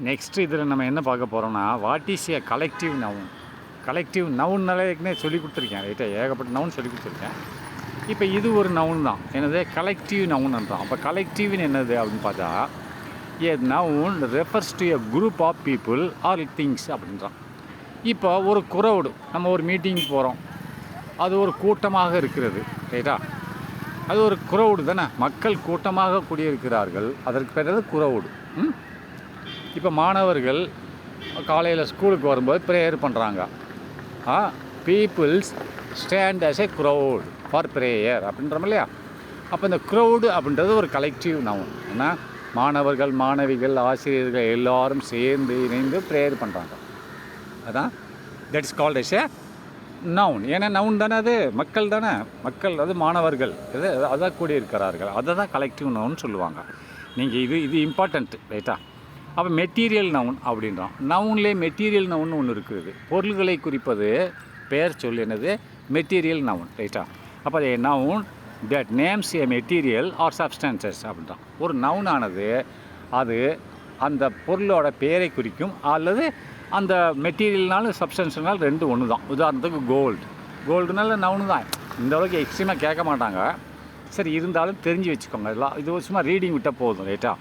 Next இதில் நம்ம என்ன பார்க்க போகிறோம்னா, what is a collective noun? Collective நவுன்னாலே ஏற்கனவே சொல்லி கொடுத்துருக்கேன், ரைட்டாக ஏகப்பட்ட நவுன் சொல்லி கொடுத்துருக்கேன். இப்போ இது ஒரு நவுன் தான், என்னது கலெக்டிவ் நவுன்ன்றான். அப்போ கலெக்டிவ்னு என்னது அப்படின்னு பார்த்தா, a noun refers to a group of people or things அப்படின்றான். இப்போ ஒரு குரவுடு, நம்ம ஒரு மீட்டிங் போகிறோம், அது ஒரு கூட்டமாக இருக்கிறது, ரைட்டா? அது ஒரு குரவுடு தானே, மக்கள் கூட்டமாக கூடியிருக்கிறார்கள், அதற்கு பேர் குரவுடு. இப்போ மாணவர்கள் காலையில் ஸ்கூலுக்கு வரும்போது ப்ரேயர் பண்ணுறாங்க. Peoples stand as a crowd for prayer அப்படின்றோம் இல்லையா? அப்போ இந்த க்ரௌடு அப்படின்றது ஒரு கலெக்டிவ் நவுன். ஏன்னா மாணவர்கள், மாணவிகள், ஆசிரியர்கள் எல்லோரும் சேர்ந்து இணைந்து ப்ரேயர் பண்ணுறாங்க. அதான் that is called as a noun. ஏன்னா நவுன் தானே, அது மக்கள் தானே, மக்கள் அது மாணவர்கள் இது அதான் கூடியிருக்கிறார்கள், அதை தான் கலெக்டிவ் நவுன் சொல்லுவாங்க. நீங்கள் இது இம்பார்ட்டண்ட்டு, ரைட்டா? அப்போ மெட்டீரியல் நவுன் அப்படின்றான். நவுன்லேயே மெட்டீரியல் நவுன் ஒன்று இருக்குது, பொருள்களை குறிப்பது பெயர் சொல், என்னது மெட்டீரியல் நவுன், ரைட்டா? அப்போ அது noun that names a material or substances அப்படின்றான். ஒரு நவுனானது அது அந்த பொருளோட பெயரை குறிக்கும், அல்லது அந்த மெட்டீரியல்னாலும் சப்ஸ்டன்ஸ்னாலும் ரெண்டு ஒன்று தான். உதாரணத்துக்கு கோல்டுனால நவுனு தான். இந்த அளவுக்கு எக்ஸ்ட்ரீமாக கேட்க மாட்டாங்க, சரி இருந்தாலும் தெரிஞ்சு வச்சுக்கோங்க. இதெல்லாம் இது சும்மா ரீடிங் விட்டால் போதும், ரைட்டா?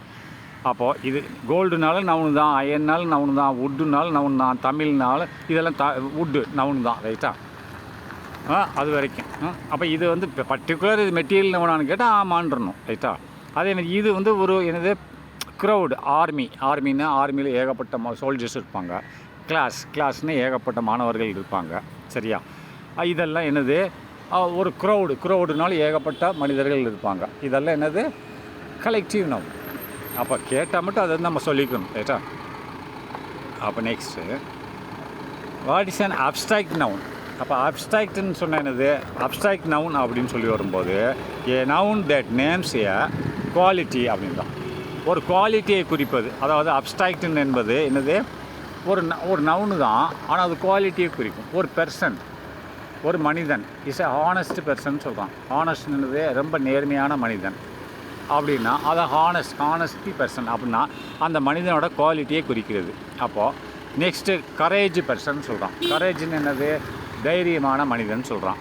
அப்போது இது கோல்டுனாலும் நவுனு தான், அயன்னாலும் நவுனு தான், வுட்டுனாலும் நவுனு தான், தமிழ்னாலும் இதெல்லாம் வுட்டு நவுனு தான், ரைட்டா? அது வரைக்கும். அப்போ இது வந்து இப்போ பர்டிகுலர் இது மெட்டீரியல் நவுனான்னு கேட்டால் ஆமான்றணும், ரைட்டா? அதேமாதிரி இது வந்து ஒரு என்னது க்ரௌடு, ஆர்மின்னா ஆர்மியில் ஏகப்பட்ட சோல்ஜர்ஸ் இருப்பாங்க, கிளாஸ்னு ஏகப்பட்ட மாணவர்கள் இருப்பாங்க, சரியா? இதெல்லாம் என்னது ஒரு க்ரௌடுனாலும் ஏகப்பட்ட மனிதர்கள் இருப்பாங்க. இதெல்லாம் என்னது கலெக்டிவ் நவுன். அப்போ கேட்டால் மட்டும் அதை நம்ம சொல்லிக்கணும், ரைட்டா? அப்போ next what is an abstract noun? அப்போ அப்ஸ்ட்ராக்ட்னு சொன்னால் என்னது, அப்ஸ்ட்ராக்ட் நவுன் அப்படின்னு சொல்லி வரும்போது ஏ noun that names A quality அப்படின்றான். ஒரு குவாலிட்டியை குறிப்பது, அதாவது அப்ஸ்ட்ராக்ட்னு என்பது என்னது, ஒரு நவுனு தான், ஆனால் அது குவாலிட்டியை குறிக்கும். ஒரு பெர்சன், ஒரு மனிதன் இஸ் எ ஹானஸ்ட் பெர்சன் சொல்கிறான். ஹானஸ்ட்னது ரொம்ப நேர்மையான மனிதன் அப்படின்னா அதை ஹானஸ்டி பெர்சன் அப்படின்னா அந்த மனிதனோட குவாலிட்டியை குறிக்கிறது. அப்போது நெக்ஸ்ட்டு கரேஜ் பெர்சன் சொல்கிறான். கரேஜ்னு என்னது, தைரியமான மனிதன் சொல்கிறான்.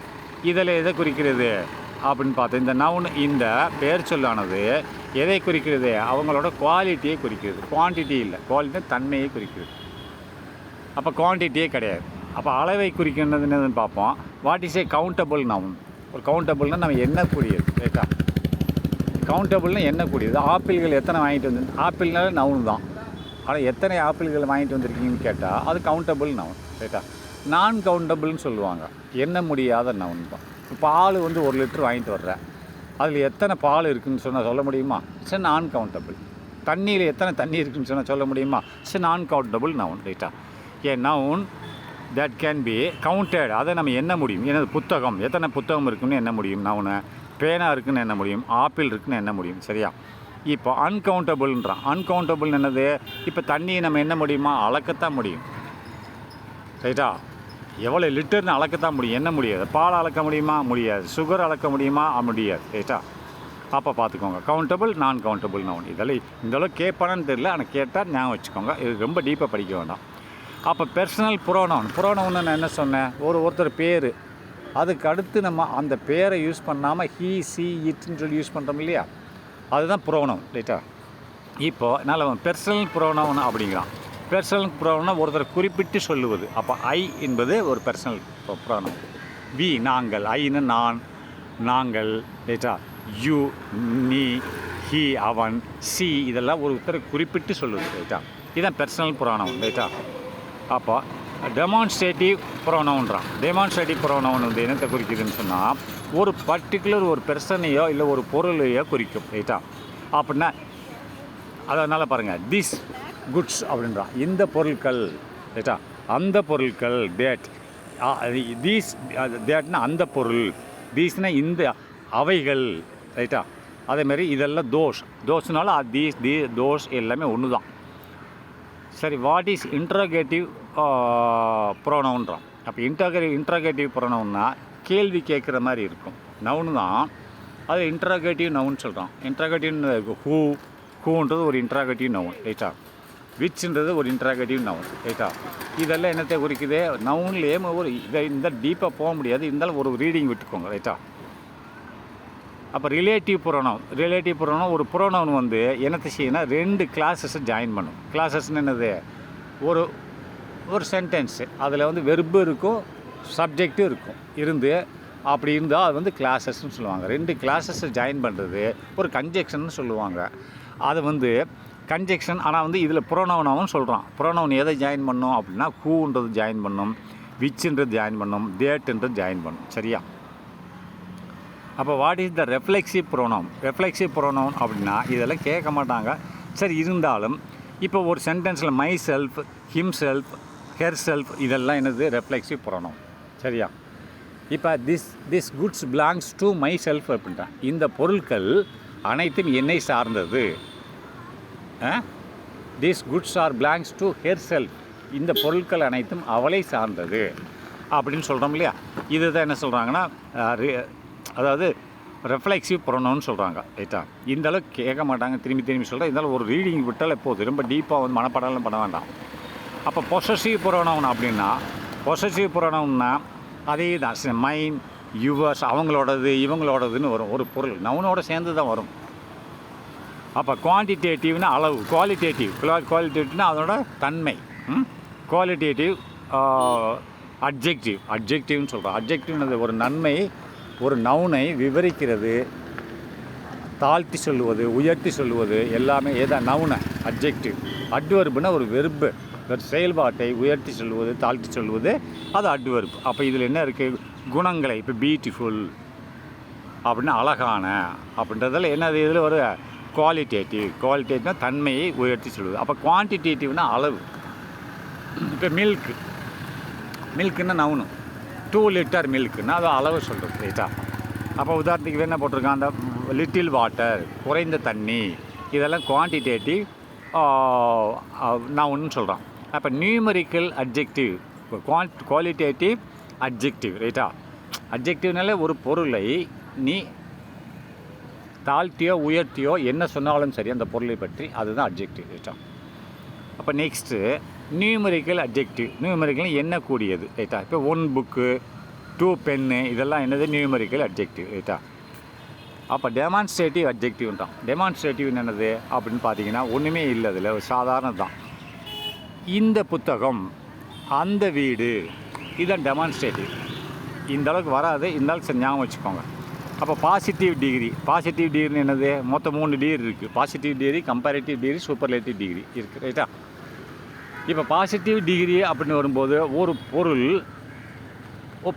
இதில் எதை குறிக்கிறது அப்படின்னு பார்த்தா, இந்த நவுன், இந்த பெயர் சொல்லானது எதை குறிக்கிறது, அவங்களோட குவாலிட்டியை குறிக்கிறது. குவான்டிட்டி இல்லை, குவாலிட்டி தன்மையை குறிக்கிறது. அப்போ குவான்டிட்டியே கிடையாது. அப்போ அளவை குறிக்கிறது என்னதுன்னு பார்ப்போம். What is a countable noun? ஒரு கவுண்டபிள்னால் நம்ம எண்ணக்கூடியது, ரைட்டா? கவுண்டபிள்னு எண்ணக்கூடியது. ஆப்பிள்கள் எத்தனை வாங்கிட்டு வந்து, ஆப்பிள்னால நவுன் தான், ஆனால் எத்தனை ஆப்பிள்கள் வாங்கிட்டு வந்திருக்கீங்கன்னு கேட்டால் அது கவுண்டபிள் நவுன், ரைட்டா? நான் கவுண்டபிள்னு சொல்லுவாங்க, எண்ண முடியாத நவுன் தான். பால் வந்து 1 லிட்டர் வாங்கிட்டு வர்றேன், அதில் எத்தனை பால் இருக்குதுன்னு சொன்னால் சொல்ல முடியுமா? இட்ஸ் நான் கவுண்டபிள். தண்ணியில் எத்தனை தண்ணி இருக்குதுன்னு சொன்னால் சொல்ல முடியுமா? இட்ஸ் நான் கவுண்டபிள் நவுன், ரைட்டா? ஏ noun that can be counted, அதை நம்ம எண்ண முடியும். எனது புத்தகம், எத்தனை புத்தகம் இருக்குதுன்னு எண்ண முடியும் நவுனை. பேனா இருக்குதுன்னு எண்ண முடியும், ஆப்பிள் இருக்குதுன்னு எண்ண முடியும், சரியா? இப்போ அன்கவுண்டபிள்ன்றான். அன்கவுண்டபிள் என்னது, இப்போ தண்ணியை நம்ம எண்ண முடியுமா? அளக்கத்தான் முடியும், ரைட்டா? எவ்வளோ லிட்டர்னு அளக்கத்தான் முடியும், எண்ண முடியாது. பால் அளக்க முடியுமா? முடியாது. சுகர் அளக்க முடியுமா? முடியாது, ரைட்டா? அப்போ பார்த்துக்கோங்க, கவுண்டபிள், நான் கவுண்டபிள் நவுன். இதெல்லாம் இந்தளவு கேட்பானு தெரியல, ஆனால் கேட்டால் ஞாபகம் வச்சுக்கோங்க, இது ரொம்ப டீப்பாக படிக்க வேண்டாம். அப்போ பெர்சனல் புரோனவுன் நான் என்ன சொன்னேன், ஒருத்தர் பேர், அதுக்கு அடுத்து நம்ம அந்த பேரை யூஸ் பண்ணாமல் ஹீ, சி, இட்னு சொல்லி யூஸ் பண்ணுறோம் இல்லையா, அதுதான் ப்ரோனவுன், ரைட்டா? இப்போது நல்ல பெர்சனல் ப்ரோனவுன் அப்படிங்கிறான். பெர்சனல் ப்ரோனவுன் ஒருத்தர் குறிப்பிட்டு சொல்லுவது. அப்போ ஐ என்பது ஒரு பெர்சனல் ப்ரோனவுன். வி நாங்கள், ஐன்னு நான், நாங்கள், ரைட்டா? யூ நீ, ஹீ அவன், சி இதெல்லாம் ஒருத்தர் குறிப்பிட்டு சொல்லுவது, ரைட்டா? இதுதான் பெர்சனல் ப்ரோனவுன், ரைட்டா? அப்போ டெமான்ஸ்ட்ரேட்டிவ் ப்ரோனவுன்றான். டெமான்ஸ்ட்ரேட்டிவ் ப்ரோனவுன் வந்து என்னத்தை குறிக்குதுன்னு சொன்னால், ஒரு பர்டிகுலர் ஒரு பெர்சனையோ இல்லை ஒரு பொருளையோ குறிக்கும், ரைட்டா? அப்படின்னா அதனால் பாருங்கள், திஸ் குட்ஸ் அப்படின்றான், இந்த பொருட்கள், ரைட்டா? அந்த பொருட்கள், தேட், தீஸ், தேட்னா அந்த பொருள், தீஸ்னா இந்த அவைகள், ரைட்டா? அதேமாதிரி இதெல்லாம் தோஸ்னால தோஸ் எல்லாமே ஒன்று தான். சரி, வாட் இஸ் இன்ட்ரோகேட்டிவ் ப்ரோனவுன்றான். அப்போ இன்ட்ரோகேட்டிவ் ப்ரோனவுன்னா கேள்வி கேட்குற மாதிரி இருக்கும், நவுனு தான், அது இன்ட்ரோகேட்டிவ் நவுன் சொல்கிறான். இன்ட்ரோகேட்டிவ் ஹூன்றது ஒரு இன்ட்ரோகேட்டிவ் நவுன், ரைட்டா? விச்ன்றது ஒரு இன்ட்ராகேட்டிவ் நவுன் ரைட்டா. இதெல்லாம் என்னத்தை குறிக்குது, நவுன்லேயே ஒரு இதை இந்த டீப்பாக போக முடியாது, இருந்தாலும் ஒரு ரீடிங் விட்டுக்கோங்க ரைட்டா. அப்போ ரிலேட்டிவ் புரோனவுன் ஒரு புரோனவுன் வந்து என்னத்தை செய்யணும்னா 2 கிளாஸஸை ஜாயின் பண்ணும். கிளாஸஸ்ன்னு என்னது, ஒரு ஒரு சென்டென்ஸு அதில் வந்து வெர்பு இருக்கும், சப்ஜெக்டும் இருக்கும், அப்படி இருந்தால் அது வந்து கிளாஸஸ்ன்னு சொல்லுவாங்க. 2 கிளாஸஸை ஜாயின் பண்ணுறது ஒரு கன்ஜெக்ஷன் சொல்லுவாங்க. அது வந்து கன்ஜெக்ஷன். ஆனால் வந்து இதில் புரோனவுனாவும் சொல்கிறான். புரோனவுன் எதை ஜாயின் பண்ணும் அப்படின்னா ஹூன்றது ஜாயின் பண்ணும், விச்ன்றது ஜாயின் பண்ணும், தேட்ன்றது ஜாயின் பண்ணும். சரியா. அப்போ what is the reflexive pronoun அப்படின்னா இதெல்லாம் கேட்க மாட்டாங்க. சரி, இருந்தாலும் இப்போ ஒரு சென்டென்ஸில் myself, himself, herself இதெல்லாம் என்னது ரெஃப்ளெக்சிவ் ப்ரோனவுன். சரியா. இப்போ this goods belongs to myself அப்படின்றான். இந்த பொருட்கள் அனைத்தும் என்னை சார்ந்தது. This goods are belongs to herself. இந்த பொருட்கள் அனைத்தும் அவளை சார்ந்தது அப்படின்னு சொல்கிறோம் இல்லையா. இதுதான் என்ன சொல்கிறாங்கன்னா அதாவது ரெஃப்ளெக்சிவ் ப்ரோனவுன் சொல்கிறாங்க ரைட்டா. இந்த அளவுக்கு கேட்க மாட்டாங்க, திரும்பி சொல்கிறேன். இருந்தாலும் ஒரு ரீடிங் விட்டால் எப்போது ரொம்ப டீப்பாக வந்து மனப்பாடலாம் பண்ண வேண்டாம். அப்போ பொசசிவ் ப்ரோனவுன் அப்படின்னா அதே தான் மைன், யுவர்ஸ், அவங்களோடது, இவங்களோடதுன்னு வரும். ஒரு பொருள் நவுனோட சேர்ந்து தான் வரும். அப்போ குவான்டிடேட்டிவ்னா அளவு, குவாலிட்டேட்டிவ்னா அதோட தன்மை, குவாலிட்டேட்டிவ் அட்ஜெக்டிவ்னு சொல்கிறோம். அட்ஜெக்டிவ்னது ஒரு நன்மை, ஒரு நவுனை விவரிக்கிறது, தாழ்த்தி சொல்லுவது, உயர்த்தி சொல்லுவது எல்லாமே ஏதா நவுனை அட்ஜெக்டிவ். அட்வர்புனா ஒரு வெர்பு, ஒரு செயல்பாட்டை உயர்த்தி சொல்லுவது, தாழ்த்தி சொல்லுவது, அது அட்வர்ப். அப்போ இதில் என்ன இருக்குது, குணங்களை. இப்போ பியூட்டிஃபுல் அப்படின்னா அழகான அப்படின்றதில் என்னது இதில் ஒரு குவாலிட்டேட்டிவ்னா தன்மையை உயர்த்தி சொல்லுவது. அப்போ குவான்டிடேட்டிவ்னா அளவு. இப்போ மில்க்குன்னா நவுனு, 2 லிட்டர் மில்க்குன்னா அது அளவு சொல்கிறது ரைட்டா. அப்போ உதாரணத்துக்கு என்ன போட்டிருக்கான், அந்த லிட்டில் வாட்டர் குறைந்த தண்ணி, இதெல்லாம் குவான்டிடேட்டிவ் நவுன்னு சொல்கிறான். அப்போ நியூமரிக்கல் அட்ஜெக்டிவ், குவாலிட்டேட்டிவ் அட்ஜெக்டிவ் ரைட்டா. அட்ஜெக்டிவ்னாலே ஒரு பொருளை நீ தாழ்த்தியோ உயர்த்தியோ என்ன சொன்னாலும் சரி அந்த பொருளை பற்றி, அதுதான் அட்ஜெக்டிவ் ரைட்டா. அப்போ நெக்ஸ்ட்டு நியூமரிக்கல் அட்ஜெக்டிவ். நியூமரிக்கல் எண்ணக்கூடியது ரைட்டா. இப்போ 1 புக்கு, 2 பென்னு இதெல்லாம் என்னது நியூமரிக்கல் அட்ஜெக்டிவ் ரைட்டா. அப்போ டெமான்ஸ்ட்ரேட்டிவ் அட்ஜெக்டிவ்ன்றான். டெமான்ஸ்ட்ரேட்டிவ் என்னது அப்படின்னு பார்த்தீங்கன்னா ஒன்றுமே இல்லை, அதில் ஒரு சாதாரண தான். இந்த புத்தகம், அந்த வீடு, இதுதான் டெமான்ஸ்ட்ரேட்டிவ். இந்த அளவுக்கு வராது, இருந்தாலும் சரி ஞாபகம் வச்சுக்கோங்க. அப்போ பாசிட்டிவ் டிகிரின்னு என்னது, மொத்தம் 3 டிகிரி இருக்குது. Positive degree, comparative degree, superlative degree இருக்குது ரைட்டா. இப்போ பாசிட்டிவ் டிகிரி அப்படின்னு வரும்போது ஒரு பொருள்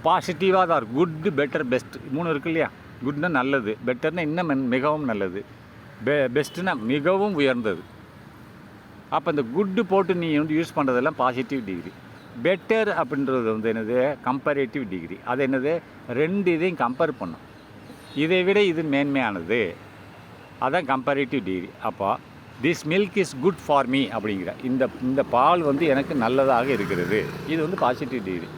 பாசிட்டிவாக தான் இருக்கும். குட்டு, பெட்டர், பெஸ்ட் 3 இருக்கு இல்லையா. குட்னா நல்லது, பெட்டர்னா இன்னும் மிகவும் நல்லது, பெஸ்ட்டுனா மிகவும் உயர்ந்தது. அப்போ இந்த குட்டு போட்டு நீ வந்து யூஸ் பண்ணுறதெல்லாம் பாசிட்டிவ் டிகிரி. பெட்டர் அப்படின்றது வந்து என்னது கம்பேரிட்டிவ் டிகிரி. அது என்னது 2 இதையும் கம்பேர் பண்ணும், இதை விட இது மேன்மையானது, அதான் கம்பேரிட்டிவ் டிகிரி. அப்போ this milk is good for me அப்படிங்கிற இந்த பால் வந்து எனக்கு நல்லதாக இருக்கிறது, இது வந்து positive degree.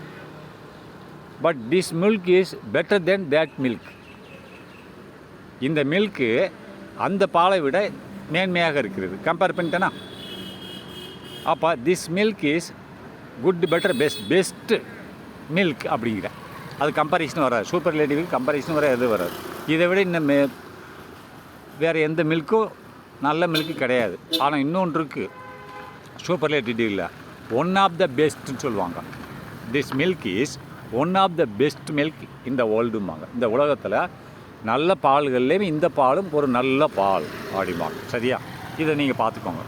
But this milk is better then that milk. இந்த மில்க்கு அந்த பாலை விட மேன்மையாக இருக்கிறது, கம்பேர் பண்ணிட்டேன்னா. அப்போ this milk is good, better, best milk அப்படிங்கிற அது கம்பேரிசன் வராது. சூப்பர்லேட்டிவ்க்கு கம்பேரிசன் வர எது வராது. இதை விட இன்னும் வேறு எந்த மில்க்கும் நல்ல மில்க்கு கிடையாது. ஆனால் இன்னொன்று இருக்குது சூப்பர்லேட்டிவ் இல்லை, ஒன் ஆஃப் த பெஸ்ட்டுன்னு சொல்லுவாங்க. This milk is one of the best milk இந்த வேர்ல்டும்பாங்க. இந்த உலகத்தில் நல்ல பால்கள்லேயும் இந்த பாலும் ஒரு நல்ல பால் அப்படிம்பாங்க. சரியா, இதை நீங்கள் பார்த்துக்கோங்க.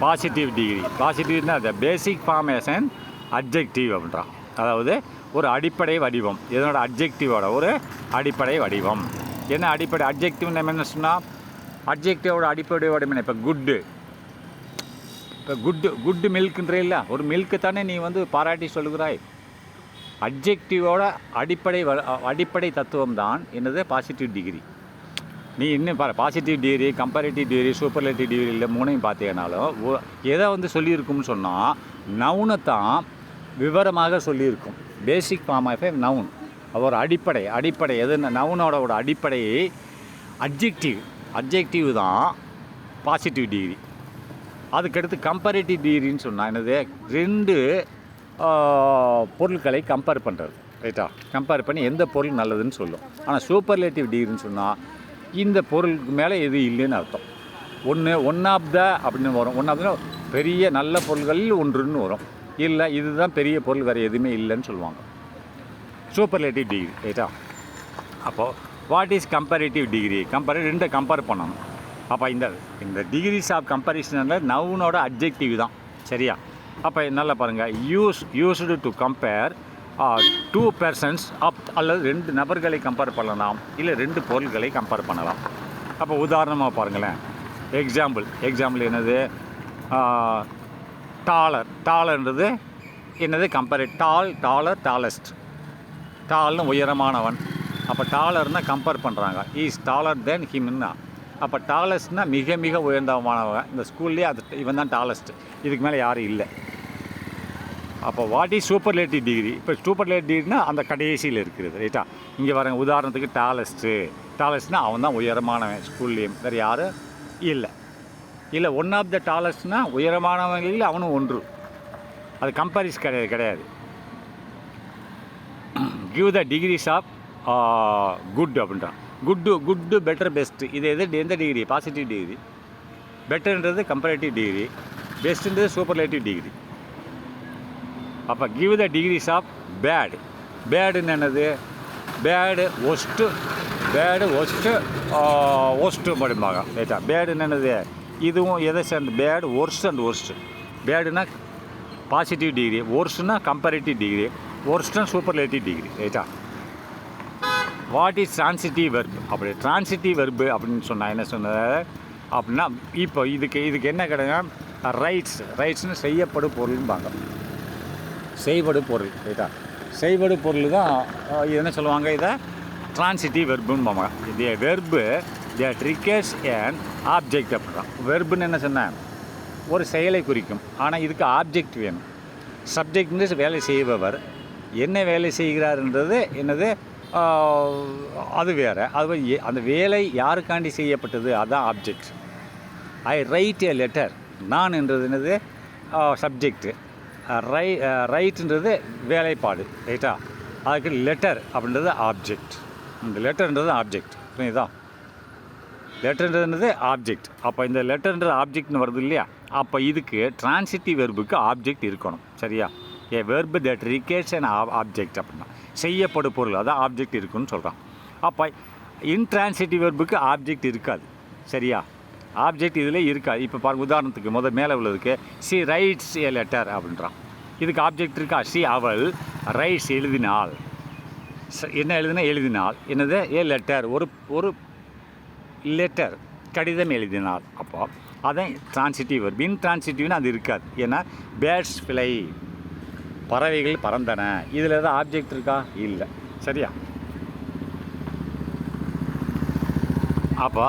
பாசிட்டிவ் டிகிரி, பாசிட்டிவ்னா த பேசிக் ஃபார்மேஷன் அட்ஜெக்டிவ் அப்படின்றான். அதாவது ஒரு அடிப்படை வடிவம், இதனோட அட்ஜெக்டிவோட ஒரு அடிப்படை வடிவம். என்ன அடிப்படை அட்ஜெக்டிவ் நம்ம என்ன சொன்னால், அட்ஜெக்டிவோட அடிப்படை வடிவம். இப்போ குட்டு மில்க்குன்ற இல்லை, ஒரு மில்க்கு தானே நீ வந்து பாராட்டி சொல்லுகிறாய். அட்ஜெக்டிவோட அடிப்படை தத்துவம் தான் என்னது பாசிட்டிவ் டிகிரி. நீ இன்னும் positive degree, comparative degree, superlative degree இல்லை 3ஐயும் பார்த்தீங்கன்னாலும் எதை வந்து சொல்லியிருக்கும்னு சொன்னால் நவுனைத்தான் விவரமாக சொல்லியிருக்கும். Basic form of a noun, ஒரு அடிப்படை எது நவுனோட அடிப்படை அட்ஜெக்டிவ் தான் பாசிட்டிவ் டிகிரி. அதுக்கடுத்து கம்பேரிட்டிவ் டிகிரின்னு சொன்னால் என்னது, 2 பொருட்களை கம்பேர் பண்ணுறது. ரைட்டா? கம்பேர் பண்ணி எந்த பொருள் நல்லதுன்னு சொல்லும். ஆனால் சூப்பர்லேட்டிவ் டிகிரின்னு சொன்னால் இந்த பொருளுக்கு மேலே எது இல்லைன்னு அர்த்தம். ஒன் ஆஃப் த அப்படின்னு வரும். ஒன் ஆஃப் த பெரிய நல்ல பொருள்களில் ஒன்றுன்னு வரும். இல்லை இதுதான் பெரிய பொருள், வேறு எதுவுமே இல்லைன்னு சொல்லுவாங்க. Superlative degree. ரைட்டா? அப்போது வாட் இஸ் கம்பேரிட்டிவ் டிகிரி? ரெண்டை கம்பேர் பண்ணணும். அப்போ இந்த டிகிரிஸ் ஆஃப் கம்பேரிசனில் நவுனோட அட்ஜெக்டிவ் தான். சரியா? அப்போ நல்லா பாருங்கள், யூஸ்டு டு கம்பேர் 2 persons அல்லது 2 நபர்களை கம்பேர் பண்ணலாம், இல்லை 2 பொருள்களை கம்பேர் பண்ணலாம். அப்போ உதாரணமாக பாருங்களேன். எக்ஸாம்பிள் என்னது, டாலர்ன்றது என்னது, டாலஸ்ட். டால்னு உயரமானவன். அப்போ டாலர்னால் கம்பேர் பண்ணுறாங்க, இஸ் டாலர் தென் ஹிம்னா. அப்போ டாலஸ்ட்னால் மிக மிக உயர்ந்தமானவன். இந்த ஸ்கூல்லேயே இவன் தான் டாலஸ்ட், இதுக்கு மேலே யாரும் இல்லை. அப்போ வாட் இஸ் சூப்பர்லேட்டிவ் டிகிரி? இப்போ சூப்பர்லேட்டிவ் டிகிரினா அந்த கடைசியில் இருக்கிறது. ரைட்டா? இங்கே வரங்க உதாரணத்துக்கு டாலஸ்ட்னால் அவன் தான் உயரமானவன் ஸ்கூல்லேயும், வேறு யாரும் இல்லை. ஒன் ஆஃப் த டாலஸ்ட்னால் உயரமானவங்களில் அவனும் ஒன்று. அது கம்பேரிஸ் கிடையாது. Give the degrees of good அப்படின்றான். Good better best. இது எந்த டிகிரி? Positive degree. பெட்டர்ன்றது கம்பேரிட்டிவ் டிகிரி, பெஸ்ட்டுன்றது சூப்பர்லேட்டிவ் டிகிரி. அப்போ கிவ் த டிகிரிஸ் ஆஃப் பேடுன்னு என்னது, ஒஸ்ட்டு படிப்பாங்க. ரைட்டா? பேடுன்னு என்னது, இதுவும் எதை சேர்ந்து பேடு, ஒர்ஸ்ட். பேடுனா பாசிட்டிவ் டிகிரி, ஒர்ஸ்ட்னா கம்பேரிட்டிவ் டிகிரி, ஒர்ஸ்ட்னா சூப்பர்லேட்டிவ் டிகிரி. ரைட்டா? What is transitive verb? அப்படி ட்ரான்சிட்டிவ் வெர்பு அப்படின்னு சொன்னால் என்ன சொன்னது அப்படின்னா, இப்போ இதுக்கு என்ன கிடையாது, ரைட்ஸ்னு செய்யப்படும் பொருள்பாங்க. செய்வடு பொருள். ரைட்டா? செய்வடு பொருள் தான் என்ன சொல்லுவாங்க, இதை ட்ரான்சிட்டிவ் வெர்புன்னு. இது verb that requires an object அப்படிதான். வெர்புன்னு என்ன சொன்னேன், ஒரு செயலை குறிக்கும். ஆனால் இதுக்கு ஆப்ஜெக்ட் வேணும். சப்ஜெக்ட்னு வேலை செய்பவர் என்ன வேலை செய்கிறாருன்றது என்னது, அது வேறு. அந்த வேலை யாருக்காண்டி செய்யப்பட்டது, அதுதான் ஆப்ஜெக்ட். ஐ ரைட் எ லெட்டர். நான் என்றது என்னது, சப்ஜெக்டு. ரைட்டுன்றது வேலைப்பாடு. ரைட்டா? அதுக்கு லெட்டர் அப்படின்றது ஆப்ஜெக்ட். இந்த லெட்டர்ன்றது ஆப்ஜெக்ட். புரியுதா? லெட்டர்ன்றது ஆப்ஜெக்ட். அப்போ இந்த லெட்டர்ன்றது ஆப்ஜெக்ட்னு வருது இல்லையா? அப்போ இதுக்கு ட்ரான்சிட்டிவ் வெர்புக்கு ஆப்ஜெக்ட் இருக்கணும். சரியா? A verb that requires an object அப்படின்னா செய்யப்படும் பொருள், அதான் ஆப்ஜெக்ட் இருக்குன்னு சொல்கிறான். அப்போ இன்ட்ரான்சிட்டிவ் வெர்புக்கு ஆப்ஜெக்ட் இருக்காது. சரியா? ஆப்ஜெக்ட் இதில் இருக்காது. இப்போ பாருங்க, உதாரணத்துக்கு மேலே உள்ளதுக்கு சி ரைட்ஸ் ஏ லெட்டர் அப்படின்றான். இதுக்கு ஆப்ஜெக்ட் இருக்கா? சி அவள் ரைட்ஸ் எழுதினாள். என்ன எழுதினாள் என்னது, ஏ லெட்டர், ஒரு லெட்டர், கடிதம் எழுதினாள். அப்போ அதான் ட்ரான்சிட்டிவ் வெர்ப். இன்ட்ரான்சிட்டிவ்னு அது இருக்காது. ஏன்னா பேர்ட்ஸ் ஃப்ளை, பறவைகள் பறந்தன. இதில் எதாவது ஆப்ஜெக்ட் இருக்கா? இல்லை. சரியா? அப்போ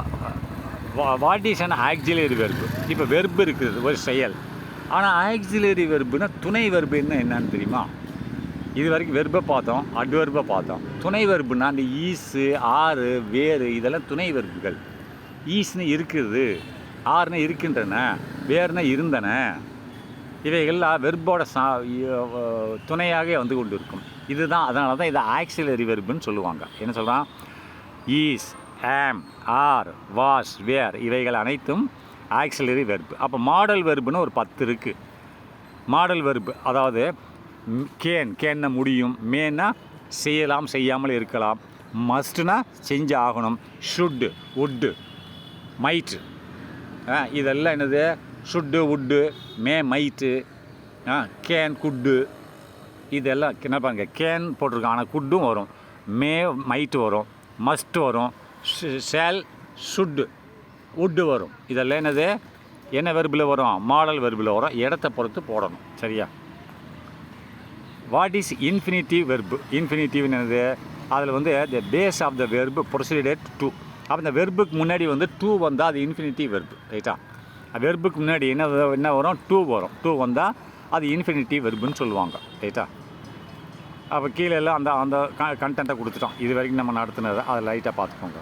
what is an auxiliary verb? இப்போ வெர்பு இருக்குது, ஒரு செயல். ஆனால் ஆக்சிலரி வெர்புனா துணை வெர்புன்னா என்னன்னு தெரியுமா? இது வரைக்கும் வெர்பை பார்த்தோம், அட்வெர்பை பார்த்தோம். துணை வெர்புனா அந்த ஈஸு, ஆறு, வேறு, இதெல்லாம் துணை வெர்புகள். ஈஸ்னு இருக்குது, ஆறுன்னு இருக்கின்றன, வேறுனா இருந்தன. இவைகள்லாம் வெர்போட துணையாக வந்து கொண்டு இருக்கும். இதுதான், அதனால தான் இதை ஆக்சிலரி வெர்புன்னு சொல்லுவாங்க. என்ன சொல்கிறான்? ஈஸ், ஆம், ஆர், வாஸ், வேர், இவைகள் அனைத்தும் ஆக்சிலரி வெர்பு. அப்போ மாடல் வெர்புன்னு ஒரு 10 இருக்குது. மாடல் வெர்பு அதாவது கேன்னா முடியும், மேன்னா செய்யலாம், செய்யாமல் இருக்கலாம், மஸ்ட்னா செஞ்சு ஆகணும், ஷுட்டு, உட்டு, மைட்டு, இதெல்லாம் என்னது, ஷுட்டு, உட்டு, மைட்டு, கேன், குட்டு, இதெல்லாம் என்ன பாருங்க, கேன் போட்டிருக்கான், ஆனால் குட்டும் வரும், மைட்டு வரும், மஸ்ட் வரும், ஷேல், ஷுட்டு, உட்டு வரும். இதெல்லாம் என்னது, என்ன வெர்பில் வரும்? மாடல் வெர்பில் வரும். இடத்தை பொறுத்து போடணும். சரியா? What is infinitive verb? இன்ஃபினிட்டிவ்னு என்னது, அதில் வந்து the base of the verb proceeded to. அப்போ இந்த வெர்புக்கு முன்னாடி வந்து டூ வந்தால் அது இன்ஃபினிட்டிவ் வெர்பு. ரைட்டா? வெர்புக்கு முன்னாடி என்ன வரும்? டூ வரும். டூ வந்தால் அது இன்ஃபினிட்டிவ் வெர்புன்னு சொல்லுவாங்க. ரைட்டா? அப்போ கீழே எல்லாம் அந்த கண்டென்ட்டை கொடுத்துட்டோம். இது வரைக்கும் நம்ம நடத்துனதை அதை லைட்டாக பார்த்துக்கோங்க.